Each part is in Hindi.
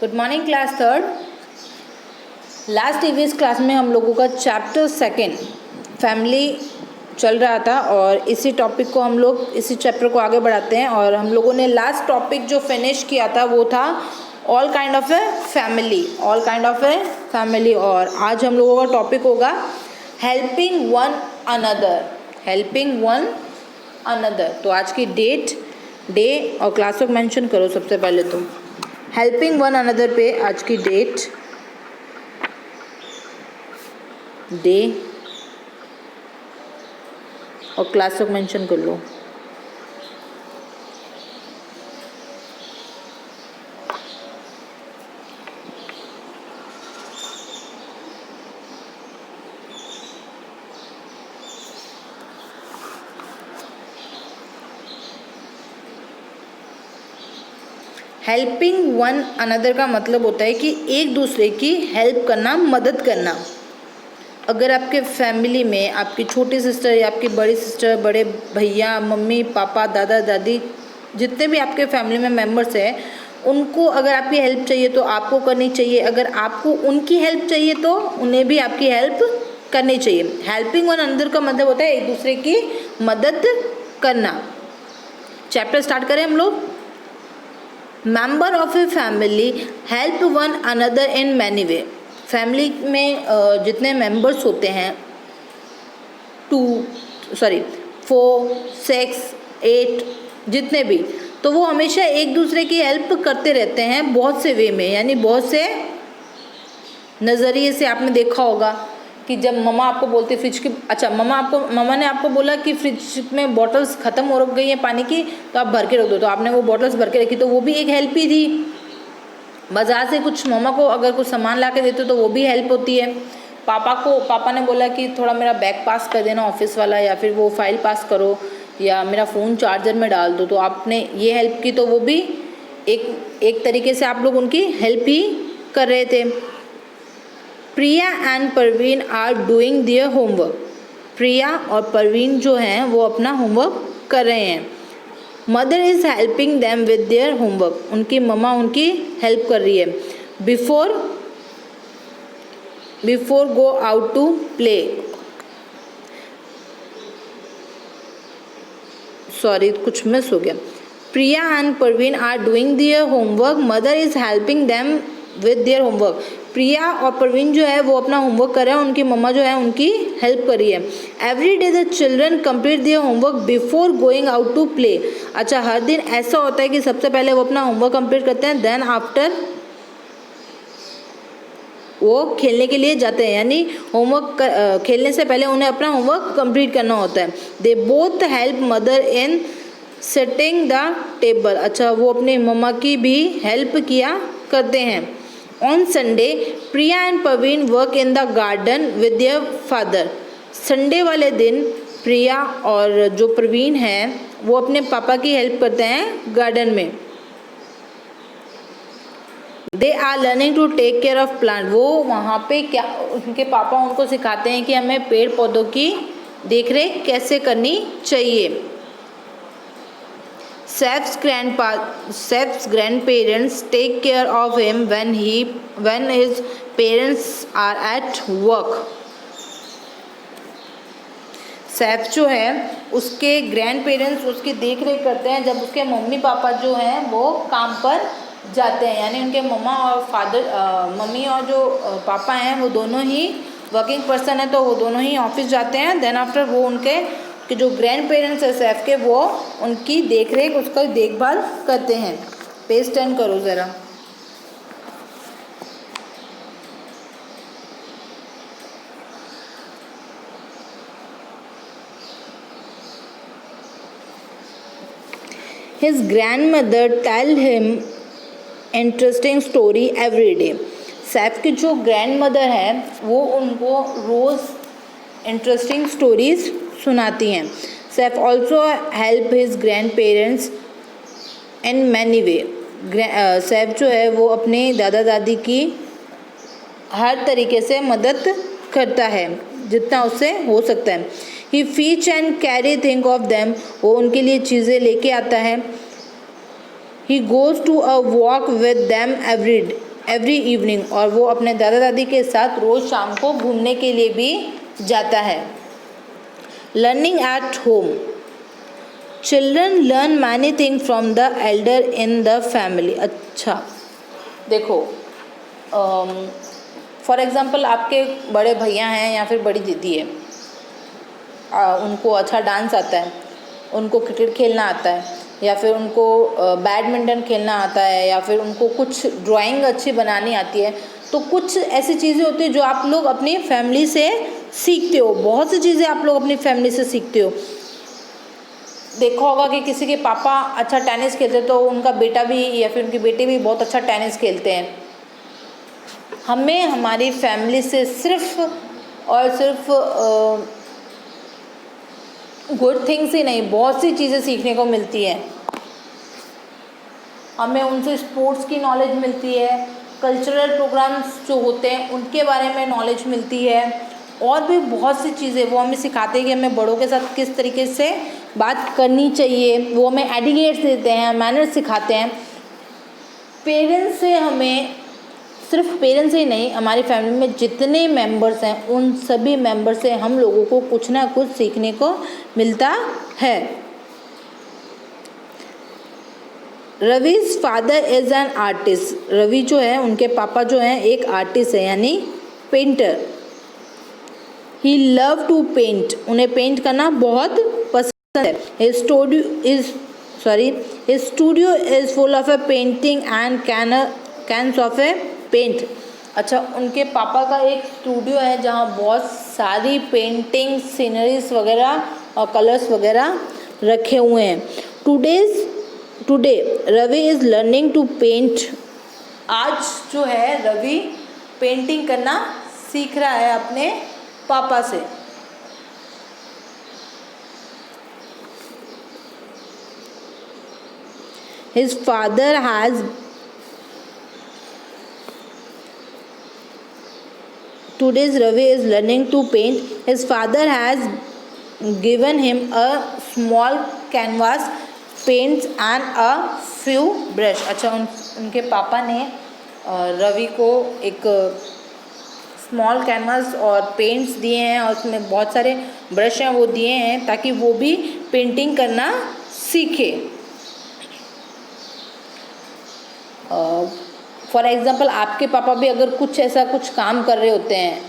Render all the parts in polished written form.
Good morning class third. Last EVS class में हम लोगों का चैप्टर सेकेंड फैमिली चल रहा था और इसी टॉपिक को हम लोग इसी चैप्टर को आगे बढ़ाते हैं। और हम लोगों ने लास्ट टॉपिक जो फिनिश किया था वो था all kind of a family, all kind of a family. और आज हम लोगों का टॉपिक होगा helping one another, helping one another. तो आज की डेट, डे और क्लास वर्क मेंशन करो सबसे पहले। तो हेल्पिंग वन अनदर पे आज की डेट, डे और क्लास वर्क मेंशन कर लो। हेल्पिंग वन अनदर का मतलब होता है कि एक दूसरे की हेल्प करना, मदद करना। अगर आपके फैमिली में आपकी छोटी सिस्टर या आपकी बड़ी सिस्टर, बड़े भैया, मम्मी पापा, दादा दादी, जितने भी आपके फैमिली में मेम्बर्स हैं, उनको अगर आपकी हेल्प चाहिए तो आपको करनी चाहिए। अगर आपको उनकी हेल्प चाहिए तो उन्हें भी आपकी हेल्प करनी चाहिए। हेल्पिंग वन अनदर का मतलब होता है एक दूसरे की मदद करना। चैप्टर स्टार्ट करें हम लोग। Member of a family help one another in many way. Family में जितने मेंबर्स होते हैं 4, 6, 8 जितने भी, तो वो हमेशा एक दूसरे की हेल्प करते रहते हैं बहुत से वे में, यानी बहुत से नज़रिए से। आपने देखा होगा कि जब मम्मा आपको बोलती फ्रिज की, मम्मा ने आपको बोला कि फ्रिज में बॉटल्स ख़त्म हो गई हैं पानी की, तो आप भर के रख दो, तो आपने वो बॉटल्स भर के रखी, तो वो भी एक हेल्प ही थी। बाज़ार से कुछ मम्मा को अगर कुछ सामान ला के देते तो वो भी हेल्प होती है। पापा ने बोला कि थोड़ा मेरा बैग पास कर देना ऑफिस वाला, या फिर वो फाइल पास करो, या मेरा फ़ोन चार्जर में डाल दो, तो आपने ये हेल्प की, तो वो भी एक तरीके से आप लोग उनकी हेल्प ही कर रहे थे। Priya and Parveen are doing their homework. Priya और परवीन जो हैं वो अपना होमवर्क कर रहे हैं। Mother is helping them with their homework. उनकी मम्मा उनकी हेल्प कर रही है। Before go out to play. कुछ मिस हो गया। Priya and Parveen are doing their homework. Mother is helping them with their homework. Priya और परवीन जो है वो अपना होमवर्क कर रहे हैं, उनकी मम्मा जो है उनकी हेल्प कर रही है। Every day the children complete their homework before going out to play. अच्छा, हर दिन ऐसा होता है कि सबसे पहले वो अपना होमवर्क कंप्लीट करते हैं, देन आफ्टर वो खेलने के लिए जाते हैं, यानी होमवर्क खेलने से पहले उन्हें अपना होमवर्क कंप्लीट करना होता है। They both help mother in setting the table. अच्छा, वो अपनी मम्मा की भी हेल्प किया करते हैं। On Sunday Priya and Parveen work in the garden with their father. Sunday वाले दिन प्रिया और जो परवीन हैं वो अपने पापा की हेल्प करते हैं गार्डन में। They are learning to take care of plant. वो वहाँ पे क्या, उनके पापा उनको सिखाते हैं कि हमें पेड़ पौधों की देखरेख कैसे करनी चाहिए। Seth's grandparents take care of him when his parents are at work. Seth जो है उसके ग्रैंड पेरेंट्स उसकी देख रेख करते हैं जब उसके मम्मी पापा जो हैं वो काम पर जाते हैं, यानी उनके मम्मी और जो पापा हैं वो दोनों ही वर्किंग पर्सन है, तो वो दोनों ही ऑफिस जाते हैं। देन आफ्टर वो उनके जो ग्रैंड पेरेंट्स है सैफ के, वो उनकी देखरेख, उसका देखभाल करते हैं। पेज टर्न करो ज़रा। His grandmother tell him interesting story every day. Saif की जो ग्रैंड मदर है वो उनको रोज़ इंटरेस्टिंग स्टोरीज सुनाती हैं। Saif also help his grand parents in many way. Saif जो है वो अपने दादा दादी की हर तरीके से मदद करता है जितना उससे हो सकता है। He fetch and carry think of them. वो उनके लिए चीज़ें लेके आता है। He goes to a walk with them every evening, और वो अपने दादा दादी के साथ रोज़ शाम को घूमने के लिए भी जाता है। Learning at home, children learn many thing from the Elder in the family. अच्छा देखो, फॉर एग्ज़ाम्पल आपके बड़े भैया हैं या फिर बड़ी दीदी है, उनको अच्छा डांस आता है, उनको क्रिकेट खेलना आता है, या फिर उनको बैडमिंटन खेलना आता है, या फिर उनको कुछ ड्राइंग अच्छी बनानी आती है। तो कुछ ऐसी चीज़ें होती हैं जो आप लोग अपनी फैमिली से सीखते हो, बहुत सी चीज़ें आप लोग अपनी फैमिली से सीखते हो। देखा होगा कि किसी के पापा अच्छा टेनिस खेलते हैं तो उनका बेटा भी या फिर उनकी बेटी भी बहुत अच्छा टेनिस खेलते हैं। हमें हमारी फैमिली से सिर्फ और सिर्फ गुड थिंग्स ही नहीं, बहुत सी चीज़ें सीखने को मिलती है। हमें उनसे स्पोर्ट्स की नॉलेज मिलती है, कल्चरल प्रोग्राम्स जो होते हैं उनके बारे में नॉलेज मिलती है, और भी बहुत सी चीज़ें वो हमें सिखाते हैं कि हमें बड़ों के साथ किस तरीके से बात करनी चाहिए। वो हमें एटिकेट्स देते हैं, मैनर्स सिखाते हैं। पेरेंट्स से हमें, सिर्फ पेरेंट्स ही नहीं, हमारी फैमिली में जितने मेंबर्स हैं उन सभी मेंबर से हम लोगों को कुछ ना कुछ सीखने को मिलता है। Ravi's father is an artist, Ravi जो है उनके पापा जो हैं एक आर्टिस्ट है, यानी painter. He love to paint, उन्हें पेंट करना बहुत पसंद है। His studio is full of a painting and cans of a paint. अच्छा, उनके पापा का एक स्टूडियो है जहाँ बहुत सारी पेंटिंग, सीनरीज वगैरह और कलर्स वगैरह रखे हुए हैं। Today Ravi is learning to paint, आज जो है रवि पेंटिंग करना सीख रहा है अपने पापा से। His father has Today's Ravi is learning to paint. His father has given him a small canvas, paints and a few brush. अच्छा, उनके पापा ने रवि को एक स्मॉल कैनवास और पेंट्स दिए हैं, और उसमें बहुत सारे ब्रश हैं वो दिए हैं ताकि वो भी पेंटिंग करना सीखे। फॉर एग्ज़ाम्पल आपके पापा भी अगर कुछ ऐसा कुछ काम कर रहे होते हैं,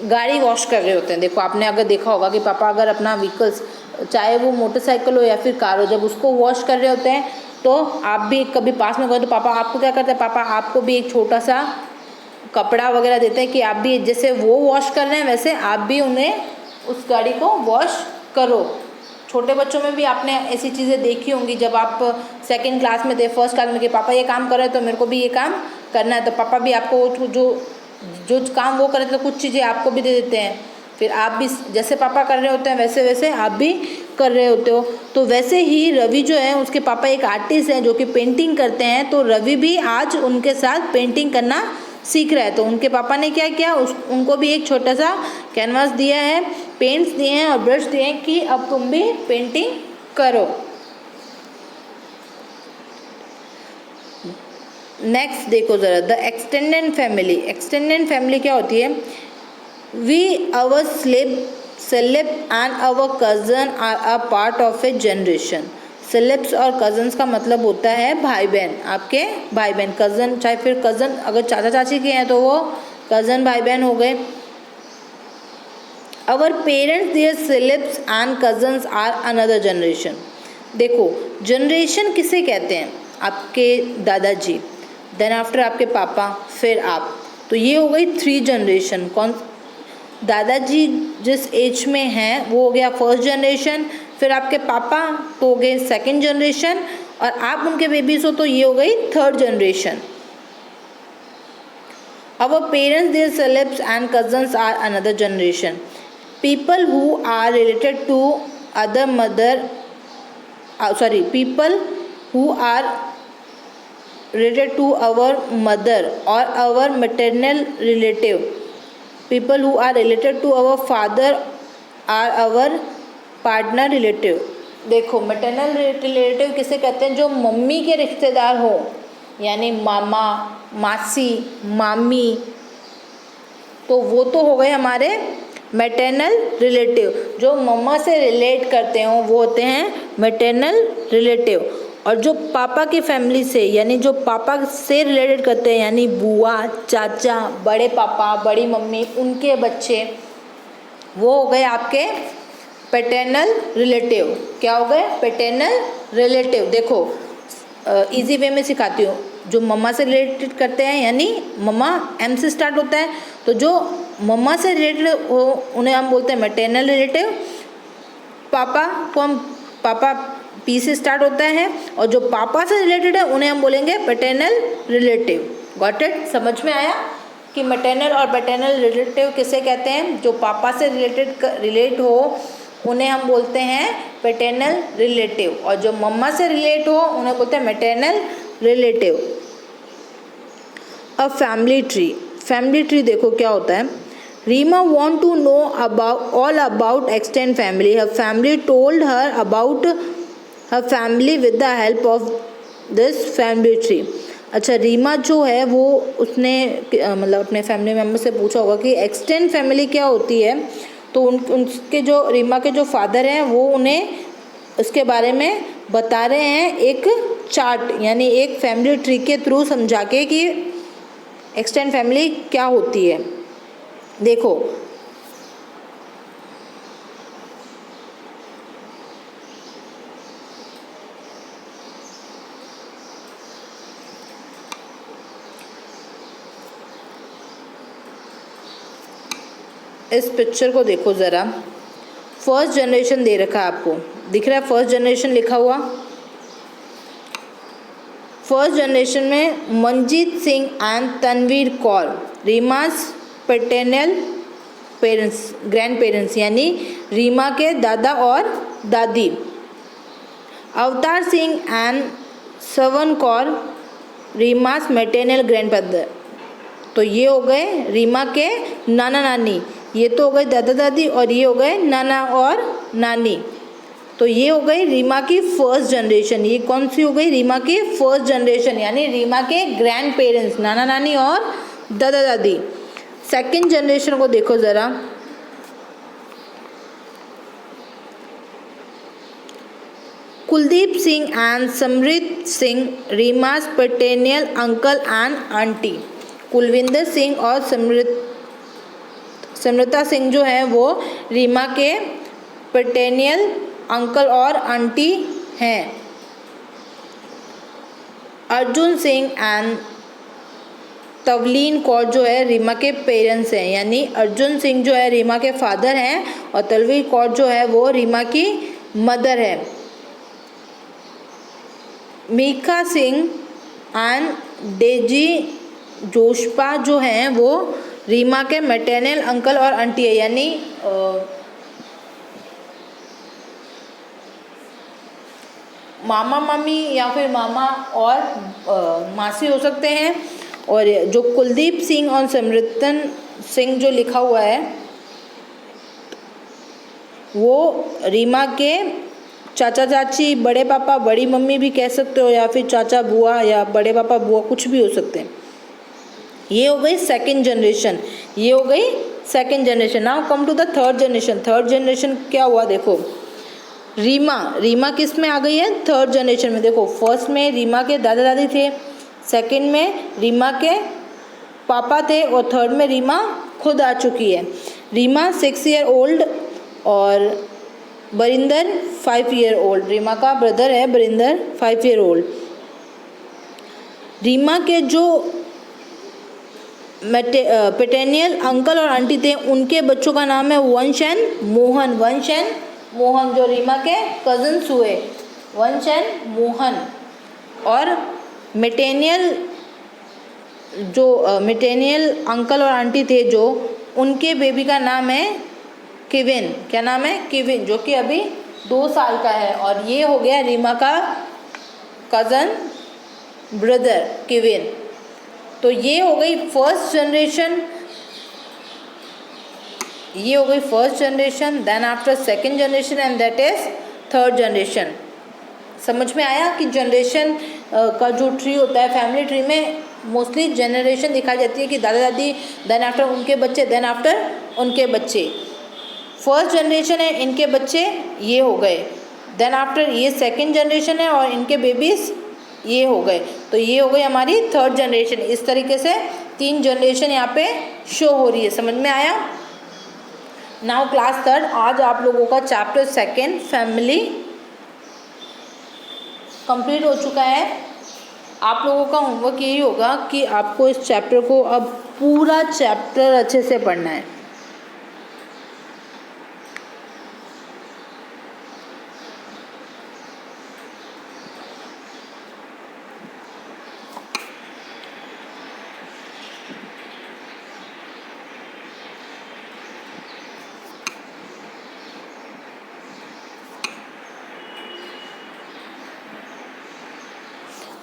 गाड़ी वॉश कर रहे होते हैं, देखो आपने अगर देखा होगा कि पापा अगर अपना व्हीकल्स, चाहे वो मोटरसाइकिल हो या फिर कार हो, जब उसको वॉश कर रहे होते हैं तो आप भी कभी पास में गए तो पापा आपको क्या करते हैं, पापा आपको भी एक छोटा सा कपड़ा वगैरह देते हैं कि आप भी जैसे वो वॉश कर रहे हैं वैसे आप भी उन्हें उस गाड़ी को वॉश करो। छोटे बच्चों में भी आपने ऐसी चीज़ें देखी होंगी, जब आप सेकंड क्लास में थे, फर्स्ट क्लास में, कि पापा ये काम कर रहे हैं तो मेरे को भी ये काम करना है, तो पापा भी आपको जो काम वो करे तो कुछ चीज़ें आपको भी दे देते हैं, फिर आप भी जैसे पापा कर रहे होते हैं वैसे वैसे आप भी कर रहे होते हो। तो वैसे ही रवि जो है उसके पापा एक आर्टिस्ट हैं जो कि पेंटिंग करते हैं, तो रवि भी आज उनके साथ पेंटिंग करना सीख रहा है। तो उनके पापा ने क्या किया, उनको भी एक छोटा सा कैनवास दिया है, पेंट्स दिए हैं और ब्रश दिए हैं कि अब तुम भी पेंटिंग करो। नेक्स्ट देखो ज़रा, the extended family. Extended family क्या होती है, वी आवर सेलेब and our cousin are a part of a generation. Siblings और कज़न्स का मतलब होता है भाई बहन, आपके भाई बहन, कज़न चाहे फिर कज़न अगर चाचा चाची के हैं तो वो कज़न भाई बहन हो गए। Our parents their siblings and cousins are another generation. देखो जनरेशन किसे कहते हैं, आपके दादाजी, देन आफ्टर आपके पापा, फिर आप, तो ये हो गई 3 जनरेशन। कौन, दादाजी जिस एज में हैं वो हो गया फर्स्ट जनरेशन, फिर आपके पापा तो हो गए सेकेंड जनरेशन, और आप उनके बेबीज हो तो ये हो गई 3rd generation. Our parents, their celebs and cousins are another generation. People who are related to other people who are related to our mother or our maternal relative. People who are related to our father are our partner relative. देखो मैटरनल रिलेटिव किसे कहते हैं, जो मम्मी के रिश्तेदार हो, यानी मामा, मासी, मामी, तो वो तो हो गए हमारे मैटरनल रिलेटिव। जो मम्मा से रिलेट करते हो वो होते हैं मैटरनल रिलेटिव। और जो पापा की फैमिली से यानी जो पापा से रिलेटेड करते हैं यानी बुआ, चाचा, बड़े पापा, बड़ी मम्मी, उनके बच्चे, वो हो गए आपके पैटर्नल रिलेटिव। क्या हो गए? Paternal relative. देखो इजी वे में सिखाती हूँ। जो मम्मा से रिलेटेड करते हैं यानी मम्मा एम से स्टार्ट होता है, तो जो मम्मा से रिलेटेड हो उन्हें हम बोलते हैं मैटरनल रिलेटिव। पापा को हम पापा पी से स्टार्ट होता है, और जो पापा से रिलेटेड है उन्हें हम बोलेंगे पैटर्नल रिलेटिव। Got it? समझ में आया कि मैटरनल और पैटर्नल रिलेटिव किसे कहते हैं? जो पापा से रिलेट हो उन्हें हम बोलते हैं पैटर्नल रिलेटिव, और जो मम्मा से रिलेट हो उन्हें बोलते हैं मैटरनल रिलेटिव। अब फैमिली ट्री। फैमिली ट्री देखो क्या होता है। Reema want to know all about extended family. Her family told her about her family with the help of this family tree. अच्छा, रीमा जो है वो उसने मतलब अपने फैमिली मेम्बर से पूछा होगा कि एक्सटेंड फैमिली क्या होती है, तो उनके जो रीमा के जो फादर हैं वो उन्हें उसके बारे में बता रहे हैं एक चार्ट यानी एक फैमिली ट्री के थ्रू समझा के कि एक्सटेंड फैमिली क्या होती है। देखो इस पिक्चर को देखो ज़रा। फर्स्ट जनरेशन दे रखा है आपको, दिख रहा है फर्स्ट जनरेशन लिखा हुआ। फर्स्ट जनरेशन में Manjeet Singh and Tanveer Kaur, Reema's paternal parents, grand parents यानी रीमा के दादा और दादी। Avtar Singh and Sawan Kaur, रीमास maternal grandfather. तो ये हो गए रीमा के नाना नानी, ये तो हो गए दादा दादी, और ये हो गए नाना और नानी। तो ये हो गई रीमा की फर्स्ट जनरेशन। ये कौन सी हो गई? रीमा की फर्स्ट जनरेशन यानी रीमा के ग्रैंड पेरेंट्स, नाना नानी और दादा दादी। सेकंड जनरेशन को देखो ज़रा। Kuldeep Singh and Samrit Singh, Reema's paternal uncle and aunty. Kulvinder Singh और समृता सिंह जो है वो रीमा के पैटर्नल अंकल और आंटी हैं। अर्जुन सिंह एंड तवलीन कौर जो है रीमा के पेरेंट्स हैं, यानी अर्जुन सिंह जो है रीमा के फादर हैं और तलवीर कौर जो है वो रीमा की मदर है। मीका सिंह एंड डेजी जोशपा जो हैं वो रीमा के मैटरनल अंकल और आंटी है, यानी मामा मामी या फिर मामा और मासी हो सकते हैं। और जो कुलदीप सिंह और समृतन सिंह जो लिखा हुआ है वो रीमा के चाचा चाची, बड़े पापा, बड़ी मम्मी भी कह सकते हो, या फिर चाचा बुआ या बड़े पापा बुआ, कुछ भी हो सकते हैं। ये हो गई सेकंड जनरेशन, ये हो गई second generation. Now come to the third generation. Third generation क्या हुआ देखो। रीमा किस में आ गई है? थर्ड जनरेशन में। देखो फर्स्ट में रीमा के दादा दादी थे, सेकंड में रीमा के पापा थे, और थर्ड में रीमा खुद आ चुकी है। रीमा 6 ईयर ओल्ड और बरिंदर 5 ईयर ओल्ड। रीमा का ब्रदर है बरिंदर 5 ईयर ओल्ड। रीमा के जो पैटर्नल अंकल और आंटी थे उनके बच्चों का नाम है वंश एंड मोहन। वंश एंड मोहन जो रीमा के कजन्स हुए, वंश एंड मोहन। और मैटरनल अंकल और आंटी थे जो उनके बेबी का नाम है किविन। क्या नाम है? किविन, जो कि अभी 2 साल का है। और ये हो गया रीमा का कज़न ब्रदर किविन। तो ये हो गई फर्स्ट जनरेशन, ये हो गई first generation. Then after second generation and that is third generation. समझ में आया कि जनरेशन का जो ट्री होता है, फैमिली ट्री में मोस्टली जनरेशन दिखाई जाती है कि दादा दादी, देन आफ्टर उनके बच्चे, देन आफ्टर उनके बच्चे। फर्स्ट जनरेशन है, इनके बच्चे ये हो गए, देन आफ्टर ये सेकंड जनरेशन है और इनके बेबीज ये हो गए, तो ये हो गई हमारी थर्ड जनरेशन। इस तरीके से 3 जनरेशन यहाँ पे शो हो रही है। समझ में आया? नाउ क्लास थर्ड, आज आप लोगों का चैप्टर सेकंड फैमिली कंप्लीट हो चुका है। आप लोगों का होमवर्क यही होगा कि आपको इस चैप्टर को अब पूरा चैप्टर अच्छे से पढ़ना है।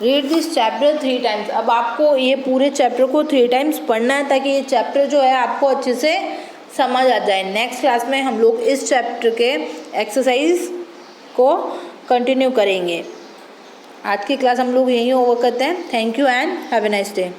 Read this chapter 3 times. अब आपको ये पूरे चैप्टर को 3 टाइम्स पढ़ना है ताकि ये चैप्टर जो है आपको अच्छे से समझ आ जाए। नेक्स्ट क्लास में हम लोग इस चैप्टर के एक्सरसाइज को कंटिन्यू करेंगे। आज की क्लास हम लोग यहीं ओवर करते हैं। Thank you and have a nice day.